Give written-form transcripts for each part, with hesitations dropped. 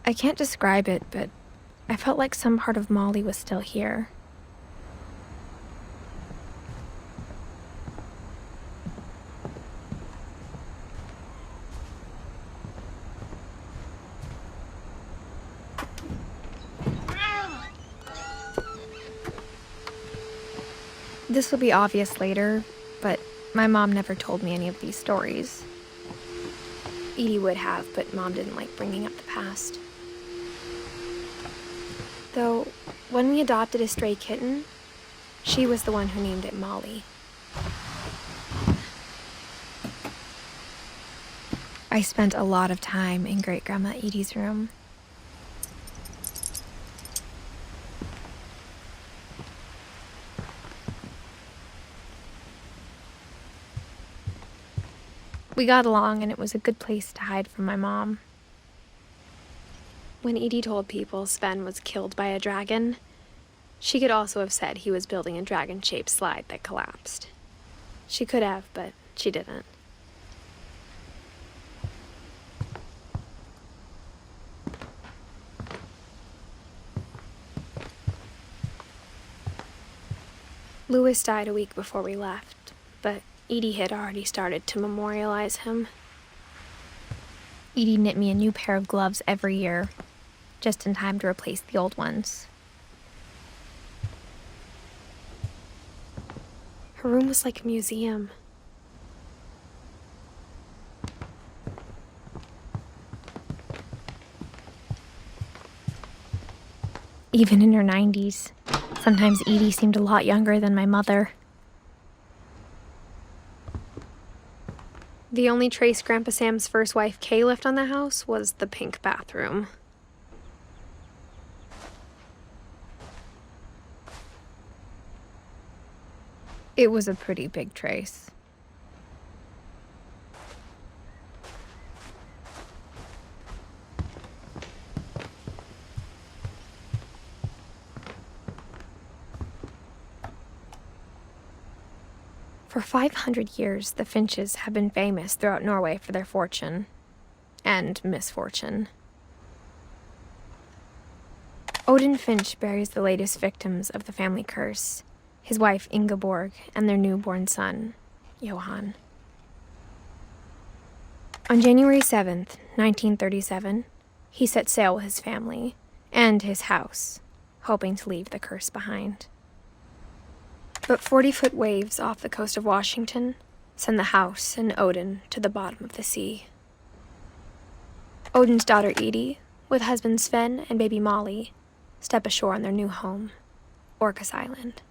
I can't describe it, but I felt like some part of Molly was still here. This will be obvious later, but my mom never told me any of these stories. Edie would have, but Mom didn't like bringing up the past. Though, when we adopted a stray kitten, she was the one who named it Molly. I spent a lot of time in Great-Grandma Edie's room. We got along, and it was a good place to hide from my mom. When Edie told people Sven was killed by a dragon, she could also have said he was building a dragon-shaped slide that collapsed. She could have, but she didn't. Louis died a week before we left, but Edie had already started to memorialize him. Edie knit me a new pair of gloves every year, just in time to replace the old ones. Her room was like a museum. Even in her 90s, sometimes Edie seemed a lot younger than my mother. The only trace Grandpa Sam's first wife, Kay, left on the house was the pink bathroom. It was a pretty big trace. For 500 years, the Finches have been famous throughout Norway for their fortune and misfortune. Odin Finch buries the latest victims of the family curse, his wife Ingeborg and their newborn son, Johan. On January 7th, 1937, he set sail with his family and his house, hoping to leave the curse behind. But 40-foot waves off the coast of Washington send the house and Odin to the bottom of the sea. Odin's daughter Edie, with husband Sven and baby Molly, step ashore on their new home, Orcas Island.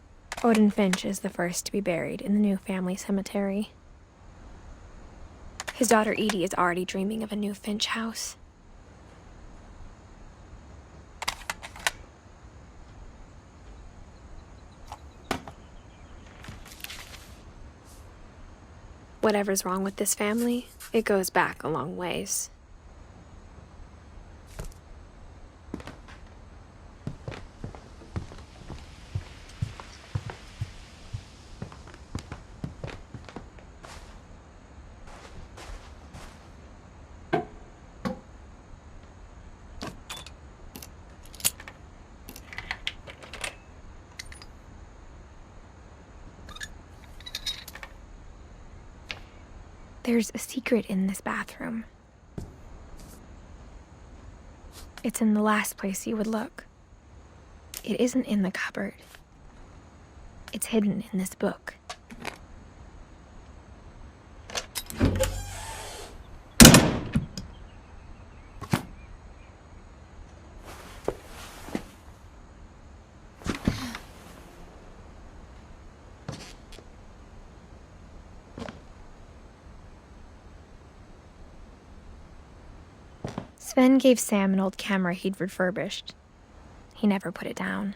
Odin Finch is the first to be buried in the new family cemetery. His daughter Edie is already dreaming of a new Finch house. Whatever's wrong with this family, it goes back a long ways. There's a secret in this bathroom. It's in the last place you would look. It isn't in the cupboard. It's hidden in this book. Sven gave Sam an old camera he'd refurbished. He never put it down.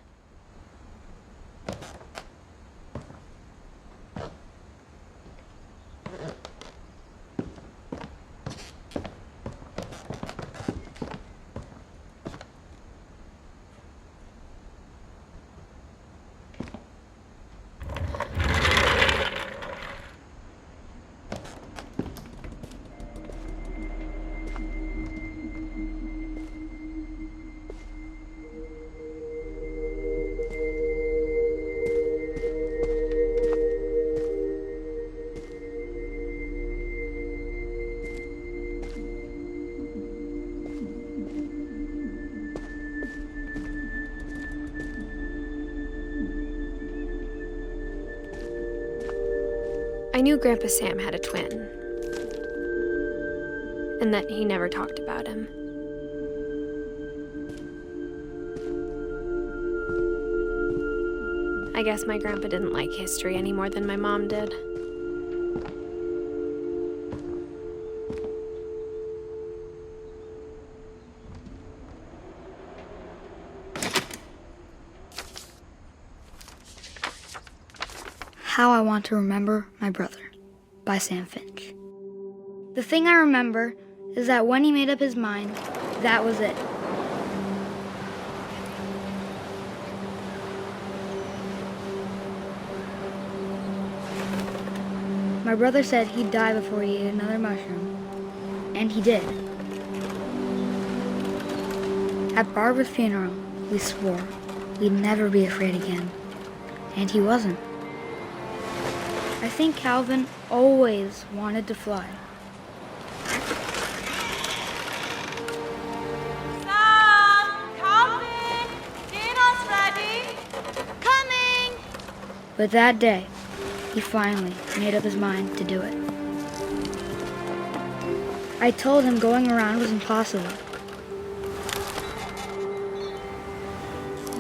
I knew Grandpa Sam had a twin, and that he never talked about him. I guess my grandpa didn't like history any more than my mom did. How I Want to Remember My Brother by Sam Finch. The thing I remember is that when he made up his mind, that was it. My brother said he'd die before he ate another mushroom, and he did. At Barbara's funeral, we swore we'd never be afraid again, and he wasn't. I think Calvin always wanted to fly. Sam! Calvin! Dinner's ready! Coming! But that day, he finally made up his mind to do it. I told him going around was impossible.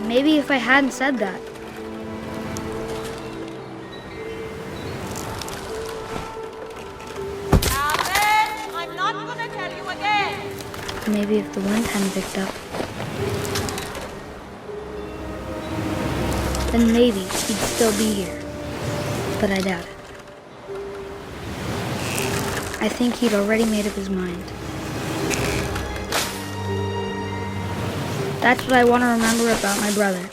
Maybe if I hadn't said that, Calvin! I'm not gonna tell you again! maybe if the wind hadn't picked up, then maybe he'd still be here. But I doubt it. I think he'd already made up his mind. That's what I want to remember about my brother.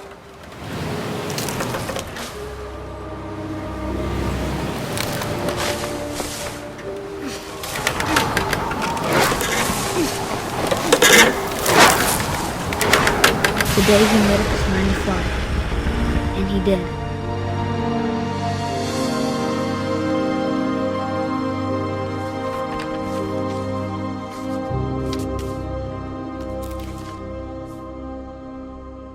The day he made up his mind to fly. And he did.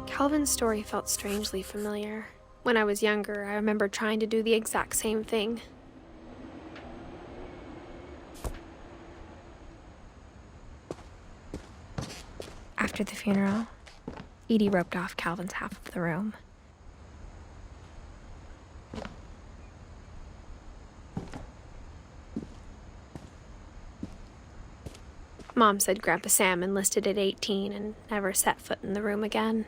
Calvin's story felt strangely familiar. When I was younger, I remember trying to do the exact same thing. After the funeral, Edie roped off Calvin's half of the room. Mom said Grandpa Sam enlisted at 18 and never set foot in the room again.